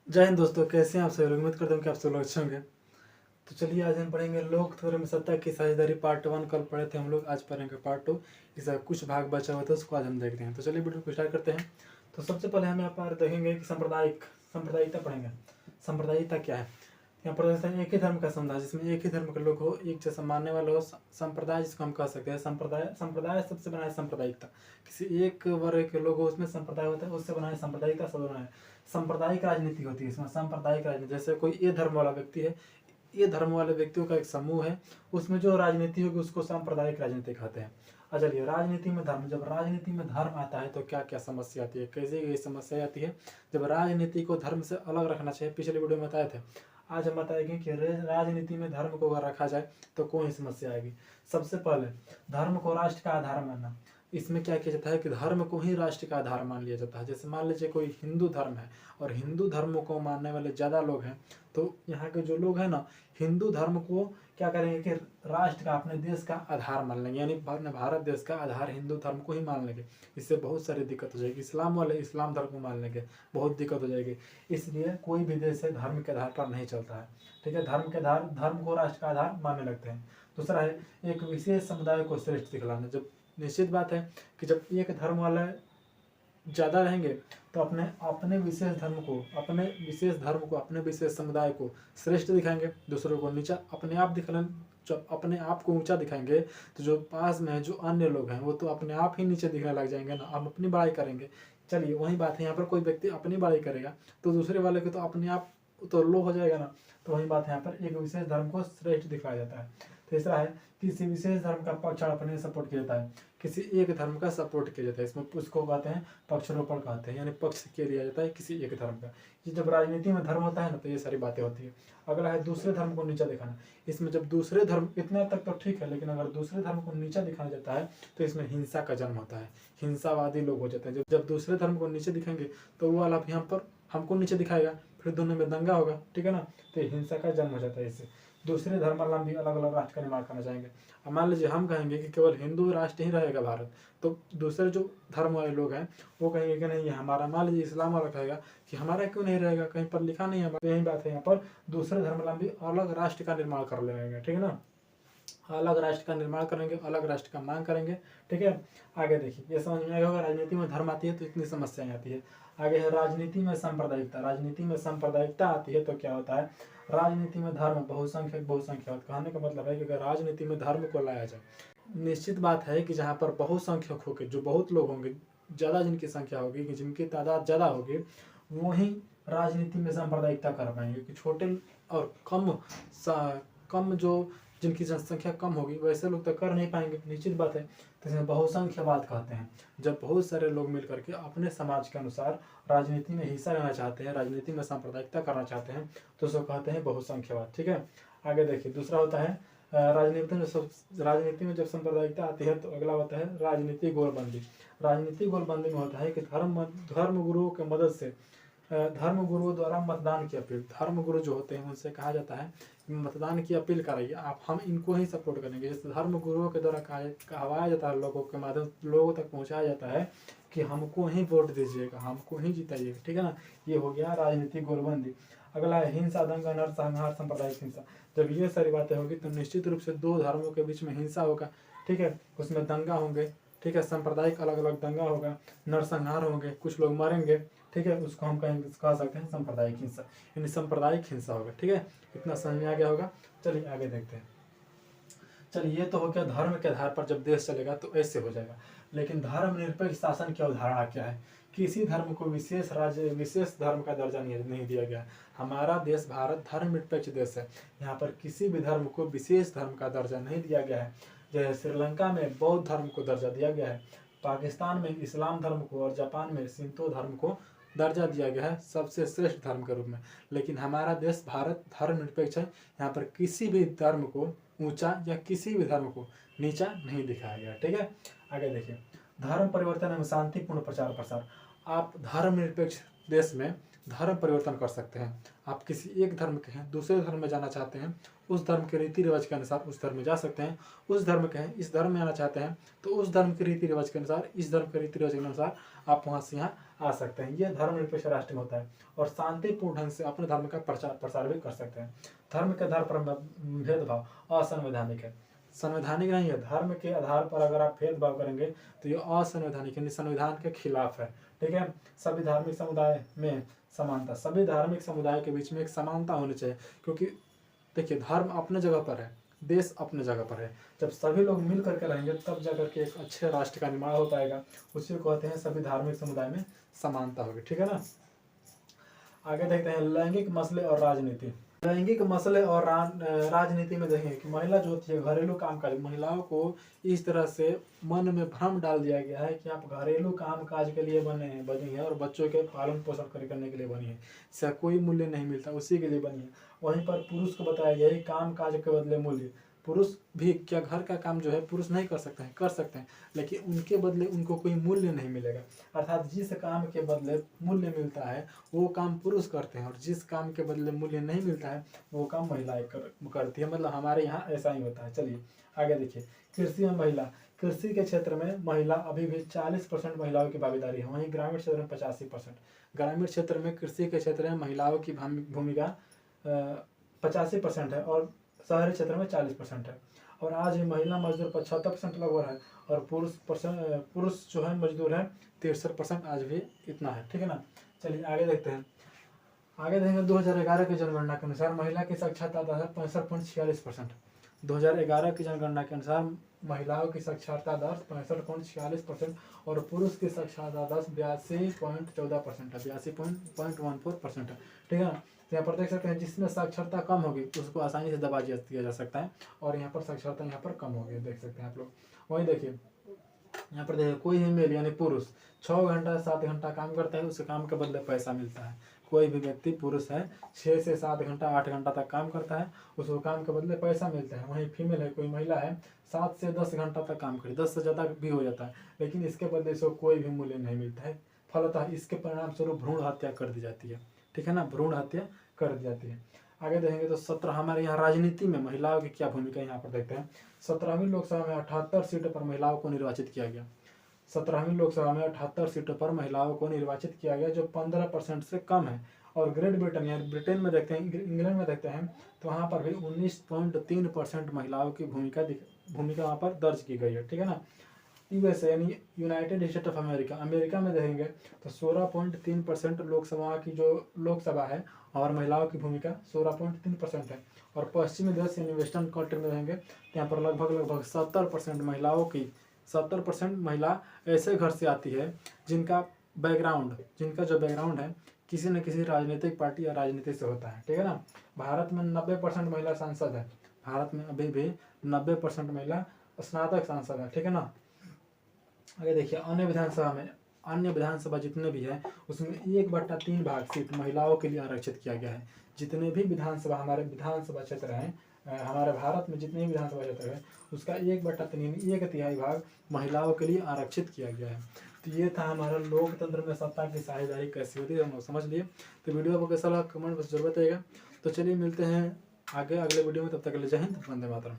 जय हिंद दोस्तों, कैसे हैं आप सभी लोग। उम्मीद करता हूँ कि आप सब लोग अच्छे होंगे। तो चलिए आज हम पढ़ेंगे लोकतंत्र में सत्ता की साझेदारी पार्ट 1। कल पढ़े थे हम लोग, आज पढ़ेंगे पार्ट 2। इसका कुछ भाग बचा हुआ था, उसको आज हम देखते हैं। तो चलिए वीडियो को स्टार्ट करते हैं। तो सबसे पहले हम यहाँ पर देखेंगे कि सांप्रदायिकता पढ़ेंगे। सांप्रदायिकता क्या है। यहाँ पर एक ही धर्म का समुदाय जिसमें एक ही धर्म के लोग हो, एक जैसा मानने वाले हो, संप्रदाय जिसको हम कह सकते हैं। संप्रदाय सबसे बना है सांप्रदायिकता। किसी एक वर्ग के लोग हो उसमें संप्रदाय होता है, उससे बना है सांप्रदायिकता शब्द बना है। सांप्रदायिक राजनीति होती है इसमें। सांप्रदायिक राजनीति जैसे कोई ये धर्म वाला व्यक्ति है, ये धर्म वाले व्यक्तियों का एक समूह है, उसमें जो राजनीति होगी उसको सांप्रदायिक राजनीति कहते हैं। चलिए राजनीति में धर्म, जब राजनीति में धर्म आता है तो क्या क्या समस्या आती है, कैसे ये समस्या आती है। जब राजनीति को धर्म से अलग रखना चाहिए, पिछले वीडियो में बताए थे। आज हम बताएंगे कि राजनीति में धर्म को अगर रखा जाए तो कौन समस्या आएगी। सबसे पहले धर्म को राष्ट्र का आधार मानना। इसमें क्या किया जाता है कि धर्म को ही राष्ट्र का आधार मान लिया जाता है। जैसे मान लीजिए कोई हिंदू धर्म है और हिंदू धर्म को मानने वाले ज़्यादा लोग हैं, तो यहाँ के जो लोग हैं ना, हिंदू धर्म को क्या करेंगे कि राष्ट्र का, अपने देश का आधार मान लेंगे, यानी अपने भारत देश का आधार हिंदू धर्म को ही मान लेंगे। इससे बहुत सारी दिक्कत हो जाएगी। इस्लाम वाले इस्लाम धर्म को मान लेंगे, बहुत दिक्कत हो जाएगी। इसलिए कोई भी देश है धर्म के आधार पर नहीं चलता है। ठीक है, धर्म को राष्ट्र का आधार मानने लगते हैं। दूसरा है एक विशेष समुदाय को श्रेष्ठ दिखलाना। जब निश्चित बात है कि जब एक धर्म वाला ज़्यादा रहेंगे तो अपने विशेष धर्म को अपने विशेष समुदाय को श्रेष्ठ दिखाएंगे, दूसरों को नीचा अपने आप दिखाना। जब अपने आप को ऊंचा दिखाएंगे तो जो पास में है, जो अन्य लोग हैं, वो तो अपने आप ही नीचे दिखने लग जाएंगे ना, हम अपनी बड़ाई करेंगे। चलिए वही बात है, यहाँ पर कोई व्यक्ति अपनी बड़ाई करेगा तो दूसरे वाले को तो अपने आप तो लो हो जाएगा ना। तो वही बात है, यहाँ पर एक विशेष धर्म को श्रेष्ठ दिखाया जाता है। तीसरा है किसी विशेष धर्म का पक्ष अपने सपोर्ट किया जाता है, किसी एक धर्म का सपोर्ट किया जाता है। इसमें उसको कहते हैं पक्षारोपण कहते हैं, यानी पक्ष के लिया जाता है किसी एक धर्म का। ये जब राजनीति में धर्म होता है ना तो ये सारी बातें होती है। अगला है दूसरे धर्म को नीचा दिखाना। इसमें जब दूसरे धर्म, इतना तक तो ठीक है, लेकिन अगर दूसरे धर्म को नीचा दिखाया जाता है तो इसमें हिंसा का जन्म होता है, हिंसावादी लोग हो जाते हैं। जब दूसरे धर्म को नीचे दिखाएंगे तो वो वाला यहाँ पर हमको नीचे दिखाएगा, फिर दोनों में दंगा होगा। ठीक है ना, तो हिंसा का जन्म हो जाता है। इससे दूसरे धर्मावलंबी अलग अलग राष्ट्र का निर्माण करना चाहेंगे। अब मान लीजिए हम कहेंगे कि केवल हिंदू राष्ट्र ही रहेगा भारत, तो दूसरे जो धर्म वाले लोग हैं वो कहेंगे कि नहीं ये हमारा। मान लीजिए इस्लाम वाला कहेगा कि हमारा क्यों नहीं रहेगा, कहीं पर लिखा नहीं है। यही बात है, यहाँ पर दूसरे धर्मावलंबी अलग राष्ट्र का निर्माण कर लेंगे। ठीक है ना, अलग राष्ट्र का निर्माण करेंगे, अलग राष्ट्र का मांग करेंगे। ठीक है, आगे देखिए, ये समझ में आएगा होगा। राजनीति में धर्म आती है तो इतनी समस्याएं आती है। आगे है राजनीति में सांप्रदायिकता। राजनीति में सांप्रदायिकता आती है तो क्या होता है, राजनीति में धर्म बहुसंख्यक कहने का मतलब है कि अगर राजनीति में धर्म को लाया जाए, निश्चित बात है कि जहाँ पर बहुसंख्यक होंगे, जो बहुत लोग होंगे, ज़्यादा जिनकी संख्या होगी, कि जिनकी तादाद ज़्यादा होगी, वही राजनीति में सांप्रदायिकता कर पाएंगे। कि छोटे और कम जो जिनकी जनसंख्या कम होगी वैसे लोग तो कर नहीं पाएंगे, निश्चित बात है। तो इसमें बहुसंख्यवाद कहते हैं। जब बहुत सारे लोग मिल करके अपने समाज के अनुसार राजनीति में हिस्सा लेना चाहते हैं, राजनीति में सांप्रदायिकता करना चाहते हैं, तो उसको कहते हैं बहुसंख्यवाद। ठीक है, आगे देखिए, दूसरा होता है राजनीति में जब सांप्रदायिकता आती है तो अगला होता है राजनीतिक गोलबंदी। राजनीतिक गोलबंदी में होता है कि धर्म गुरुओं की मदद से, धर्म गुरुओं द्वारा मतदान की अपील। धर्म गुरु जो होते हैं उनसे कहा जाता है मतदान की अपील कराइए आप, हम इनको ही सपोर्ट करेंगे। जैसे धर्म गुरुओं के द्वारा कहवाया जाता है, लोगों के माध्यम लोगों तक पहुंचाया जाता है कि हमको ही वोट दीजिएगा, हमको ही जिताइएगा। ठीक है ना, ये हो गया राजनीतिक गोलबंदी। अगला है हिंसा, दंगा, नरसंहार, सांप्रदायिक हिंसा। जब ये सारी बातें होगी तो निश्चित रूप से दो धर्मों के बीच में हिंसा होगा। ठीक है, उसमें दंगा होंगे। ठीक है, सांप्रदायिक अलग अलग दंगा होगा, नरसंहार होंगे, कुछ लोग मरेंगे। ठीक है, उसको हम कह सकते हैं सांप्रदायिक हिंसा, यानी सांप्रदायिक हिंसा होगा। ठीक है, इतना समझ में आ गया होगा। चलिए आगे देखते हैं। चलिए ये तो हो गया धर्म के आधार पर जब देश चलेगा तो ऐसे हो जाएगा। लेकिन धर्मनिरपेक्ष शासन की अवधारणा क्या है। किसी धर्म को विशेष धर्म का दर्जा नहीं दिया गया। हमारा देश भारत धर्मनिरपेक्ष देश है, यहाँ पर किसी भी धर्म को विशेष धर्म का दर्जा नहीं दिया गया है। जैसे श्रीलंका में बौद्ध धर्म को दर्जा दिया गया है, पाकिस्तान में इस्लाम धर्म को और जापान में शिंतो धर्म को दर्जा दिया गया है सबसे श्रेष्ठ धर्म के रूप में। लेकिन हमारा देश भारत धर्मनिरपेक्ष है, यहाँ पर किसी भी धर्म को ऊंचा या किसी भी धर्म को नीचा नहीं दिखाया गया। ठीक है, आगे देखिए, धर्म परिवर्तन एवं शांतिपूर्ण प्रचार प्रसार। आप धर्मनिरपेक्ष देश में धर्म परिवर्तन कर सकते हैं। आप किसी एक धर्म के हैं, दूसरे धर्म में जाना चाहते हैं, उस धर्म के रीति रिवाज के अनुसार उस धर्म में जा सकते हैं। उस धर्म के हैं, इस धर्म में आना चाहते हैं तो उस धर्म के रीति रिवाज के अनुसार, इस धर्म के रीति रिवाज के अनुसार आप वहाँ से यहाँ आ सकते हैं। ये धर्मनिरपेक्ष राष्ट्र में होता है और शांतिपूर्ण ढंग से अपने धर्म का प्रसार भी कर सकते हैं। धर्म के आधार पर भेदभाव असंवैधानिक है, संवैधानिक नहीं है। धर्म के आधार पर अगर आप भेदभाव करेंगे तो ये असंवैधानिक यानी संविधान के खिलाफ है। ठीक है, सभी धार्मिक समुदाय में समानता, सभी धार्मिक समुदाय के बीच में एक समानता होनी चाहिए, क्योंकि देखिए धर्म अपने जगह पर है, देश अपने जगह पर है। जब सभी लोग मिल करके रहेंगे तब जाकर के एक अच्छे राष्ट्र का निर्माण हो पाएगा। उसी को कहते हैं सभी धार्मिक समुदाय में समानता होगी। ठीक है ना। आगे देखते हैं लैंगिक मसले और राजनीति। लैंगिक मसले और राजनीति में देखेंगे कि महिला जो होती है घरेलू कामकाज, महिलाओं को इस तरह से मन में भ्रम डाल दिया गया है कि आप घरेलू कामकाज के लिए बनी है और बच्चों के पालन पोषण करने के लिए बनी है, इसका कोई मूल्य नहीं मिलता, उसी के लिए बनी है। वहीं पर पुरुष को बताया गया है काम काज के बदले मूल्य। पुरुष भी क्या घर का काम जो है पुरुष नहीं कर सकते हैं, कर सकते हैं, लेकिन उनके बदले उनको कोई मूल्य नहीं मिलेगा। अर्थात जिस काम के बदले मूल्य मिलता है वो काम पुरुष करते हैं और जिस काम के बदले मूल्य नहीं मिलता है वो काम महिलाएं करती है। मतलब हमारे यहाँ ऐसा ही होता है। चलिए आगे देखिए, कृषि में महिला। कृषि के क्षेत्र में महिला अभी भी 40% महिलाओं की भागीदारी है, वहीं ग्रामीण क्षेत्र में 85%। ग्रामीण क्षेत्र में कृषि के क्षेत्र में महिलाओं की भूमिका 85% है और शहरी क्षेत्र में 40% है। और आज भी महिला मजदूर 75% लगभग है और पुरुष जो है मजदूर है 63%, आज भी इतना है। ठीक है ना। चलिए आगे देखते हैं। आगे देखेंगे 2011 की जनगणना के अनुसार महिला की साक्षरता दर है 65.46%। 2011 की जनगणना के अनुसार महिलाओं की साक्षरता दर 65.46% और पुरुष की साक्षरता दर 82.14% है, 82.14% है। ठीक है ना। तो यहाँ पर देख सकते हैं जिसमें साक्षरता कम होगी उसको आसानी से दबा दिया जा सकता है और यहाँ पर साक्षरता यहाँ पर कम होगी, देख सकते हैं आप लोग। वही देखिए यहाँ पर देखिए कोई भी मेल यानी पुरुष 6 घंटा 7 घंटा काम करता है, उसे काम के बदले पैसा मिलता है। कोई भी व्यक्ति पुरुष है 6 से 7 घंटा 8 घंटा तक काम करता है, उसको काम के बदले पैसा मिलता है। वहीं फीमेल है, कोई महिला है 7 से 10 घंटा तक काम करे, 10 से ज़्यादा भी हो जाता है, लेकिन इसके बदले इसको कोई भी मूल्य नहीं मिलता है। फलतः इसके परिणाम स्वरूप भ्रूण हत्या कर दी जाती है। ठीक है ना, भ्रूण हत्या कर दी जाती है। आगे देखेंगे तो 17 हमारे यहाँ राजनीति में महिलाओं की क्या भूमिका यहाँ पर देखते हैं। 17वीं लोकसभा में 78 सीटों पर महिलाओं को निर्वाचित किया गया। 17वीं लोकसभा में 78 सीटों पर महिलाओं को निर्वाचित किया गया, जो 15% से कम है। और ग्रेट ब्रिटेन यानी ब्रिटेन में देखते हैं, इंग्लैंड में देखते हैं तो वहाँ पर भी 19.3% महिलाओं की भूमिका वहाँ पर दर्ज की गई है। ठीक है ना। यूएसए यानी United state of America, America में देखेंगे तो 16.3% लोकसभा की जो लोकसभा है और महिलाओं की भूमिका 16.3% है। और पश्चिमी देश यानी वेस्टर्न कंट्री में रहेंगे तो यहाँ पर लगभग 70% महिलाओं की 70% महिला ऐसे घर से आती है जिनका जो बैकग्राउंड है किसी न किसी राजनीतिक पार्टी या राजनीति से होता है। ठीक है ना। भारत में 90% महिला सांसद है, भारत में अभी भी 90% महिला स्नातक सांसद है। ठीक है ना। आगे देखिए अन्य विधानसभा जितने भी है उसमें 1/3 भाग सीट महिलाओं के लिए आरक्षित किया गया है। जितने भी विधानसभा हमारे विधानसभा क्षेत्र हैं, हमारे भारत में जितने भी विधानसभा क्षेत्र है उसका 1/3 1/3 भाग महिलाओं के लिए आरक्षित किया गया है। तो ये था हमारा लोकतंत्र में सत्ता की साझेदारी कैसी होती है, हम लोग समझ लिए। तो वीडियो आपको कैसा लगा कमेंट में जरूर बताइएगा। तो चलिए मिलते हैं आगे अगले वीडियो में, तब तक के लिए जय हिंद, वंदे मातरम।